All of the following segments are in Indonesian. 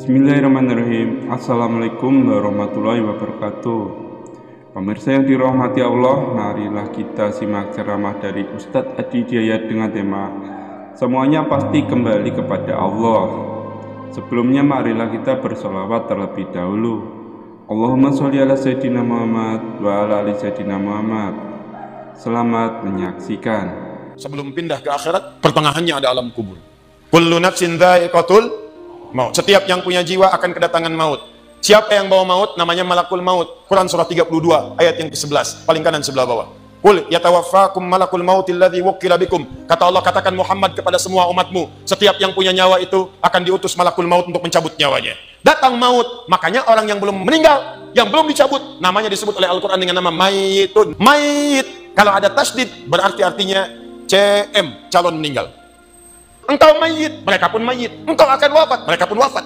Bismillahirrahmanirrahim. Assalamualaikum warahmatullahi wabarakatuh. Pemirsa yang dirahmati Allah, marilah kita simak ceramah dari Ustadz Adi Hidayat dengan tema Semuanya Pasti Kembali Kepada Allah. Sebelumnya marilah kita bersolawat terlebih dahulu. Allahumma sholli ala Sayyidina Muhammad wa ala ali Sayyidina Muhammad. Selamat menyaksikan. Sebelum pindah ke akhirat, pertengahannya ada alam kubur. Kullu nafsin dha'iqatul maut. Setiap yang punya jiwa akan kedatangan maut. Siapa yang bawa maut? Namanya malakul maut. Quran surah 32 ayat yang ke-11, paling kanan sebelah bawah. Qul yatawaffakum malakul mautil ladzi wukkila bikum. Kata Allah, katakan Muhammad kepada semua umatmu, setiap yang punya nyawa itu akan diutus malakul maut untuk mencabut nyawanya. Datang maut, makanya orang yang belum meninggal, yang belum dicabut, namanya disebut oleh Al-Qur'an dengan nama mayitun. Mayit, kalau ada tasdid berarti artinya CM, calon meninggal. Engkau mayit, mereka pun mayit. Engkau akan wafat, mereka pun wafat.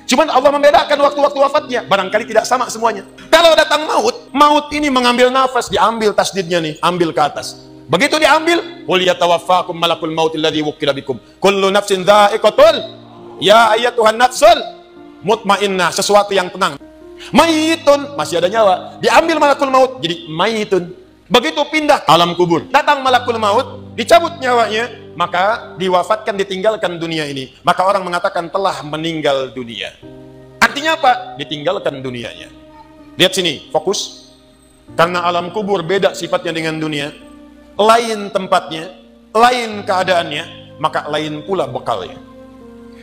Cuman Allah membedakan waktu-waktu wafatnya. Barangkali tidak sama semuanya. Kalau datang maut, maut ini mengambil nafas, diambil tasdidnya nih, ambil ke atas. Begitu diambil, qul yatawaffakum malakul mautil ladzi wukkila bikum. Kullu nafsin dha'iqatul. Ya ayyatuhan nafsul mutmainnah, sesuatu yang tenang. Mayitun, masih ada nyawa. Diambil malakul maut, jadi mayitun. Begitu pindah alam kubur, datang malakul maut, dicabut nyawanya, maka diwafatkan, ditinggalkan dunia ini. Maka orang mengatakan telah meninggal dunia. Artinya apa? Ditinggalkan dunianya. Lihat sini, fokus. Karena alam kubur beda sifatnya dengan dunia, lain tempatnya, lain keadaannya, maka lain pula bekalnya.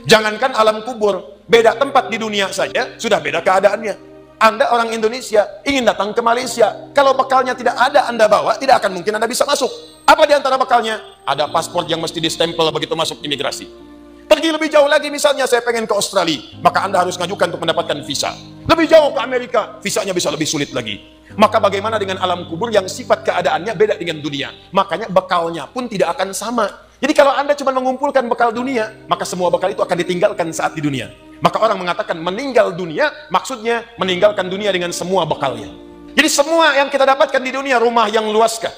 Jangankan alam kubur, beda tempat di dunia saja sudah beda keadaannya. Anda orang Indonesia ingin datang ke Malaysia, kalau bekalnya tidak ada Anda bawa, tidak akan mungkin Anda bisa masuk. Apa di antara bekalnya? Ada paspor yang mesti distempel begitu masuk imigrasi. Pergi lebih jauh lagi, misalnya saya pengen ke Australia, maka Anda harus ngajukan untuk mendapatkan visa. Lebih jauh ke Amerika, visanya bisa lebih sulit lagi. Maka bagaimana dengan alam kubur yang sifat keadaannya beda dengan dunia? Makanya bekalnya pun tidak akan sama. Jadi kalau Anda cuma mengumpulkan bekal dunia, maka semua bekal itu akan ditinggalkan saat di dunia. Maka orang mengatakan meninggal dunia, maksudnya meninggalkan dunia dengan semua bekalnya. Jadi semua yang kita dapatkan di dunia, rumah yang luaskah,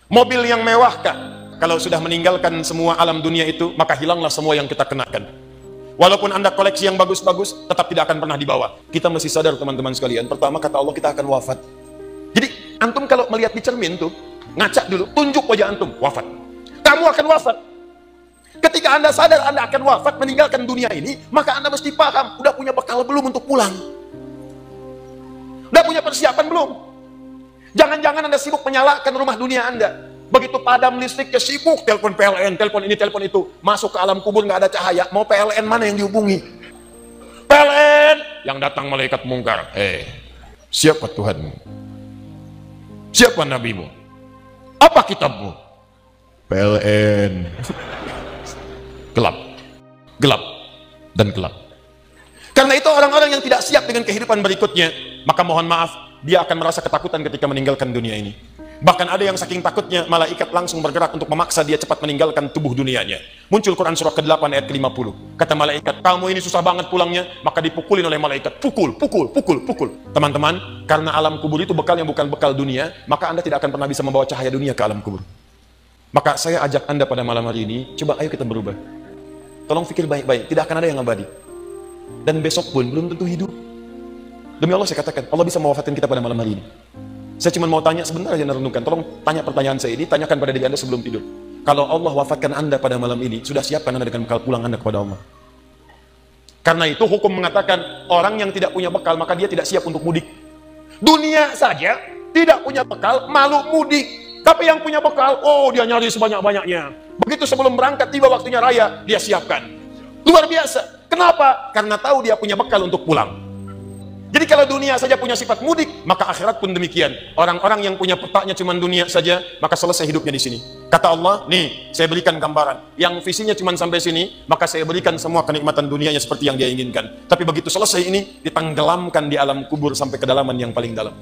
mobil yang mewahkah, kalau sudah meninggalkan semua alam dunia itu, maka hilanglah semua yang kita kenakan. Walaupun Anda koleksi yang bagus-bagus, tetap tidak akan pernah dibawa. Kita mesti sadar teman-teman sekalian, pertama kata Allah, kita akan wafat. Jadi antum kalau melihat di cermin tuh, ngaca dulu, tunjuk wajah antum, wafat. Kamu akan wafat. Ketika Anda sadar Anda akan wafat, meninggalkan dunia ini, maka Anda mesti paham, udah punya bekal belum untuk pulang? Udah punya persiapan belum? Jangan-jangan Anda sibuk menyalakan rumah dunia Anda. Begitu padam listriknya, sibuk telepon PLN, telepon ini, telepon itu. Masuk ke alam kubur nggak ada cahaya, mau PLN mana yang dihubungi? PLN, yang datang malaikat mungkar. Siapa Tuhanmu? Siapa nabimu? Apa kitabmu? PLN. Gelap, gelap, dan gelap. Karena itu orang-orang yang tidak siap dengan kehidupan berikutnya, maka mohon maaf, dia akan merasa ketakutan ketika meninggalkan dunia ini. Bahkan ada yang saking takutnya, malaikat langsung bergerak untuk memaksa dia cepat meninggalkan tubuh dunianya. Muncul Quran surah ke-8 ayat ke-50. Kata malaikat, kamu ini susah banget pulangnya, maka dipukulin oleh malaikat. Pukul, pukul, pukul, pukul. Teman-teman, karena alam kubur itu bekalnya bukan bekal dunia, maka Anda tidak akan pernah bisa membawa cahaya dunia ke alam kubur. Maka saya ajak Anda pada malam hari ini, coba ayo kita berubah. Tolong pikir baik-baik, tidak akan ada yang abadi. Dan besok pun belum tentu hidup. Demi Allah saya katakan, Allah bisa mewafatkan kita pada malam hari ini. Saya cuma mau tanya sebentar aja renungkan. Tolong tanya pertanyaan saya ini, tanyakan pada diri Anda sebelum tidur. Kalau Allah wafatkan Anda pada malam ini, sudah siapkan Anda dengan bekal pulang Anda kepada Allah. Karena itu hukum mengatakan, orang yang tidak punya bekal, maka dia tidak siap untuk mudik. Dunia saja tidak punya bekal, malu mudik. Tapi yang punya bekal, oh dia nyari sebanyak-banyaknya. Begitu sebelum berangkat, tiba waktunya raya, dia siapkan. Luar biasa. Kenapa? Karena tahu dia punya bekal untuk pulang. Jadi kalau dunia saja punya sifat mudik, maka akhirat pun demikian. Orang-orang yang punya petanya cuma dunia saja, maka selesai hidupnya di sini. Kata Allah, nih, saya berikan gambaran. Yang visinya cuma sampai sini, maka saya berikan semua kenikmatan dunianya seperti yang dia inginkan. Tapi begitu selesai ini, ditenggelamkan di alam kubur sampai kedalaman yang paling dalam.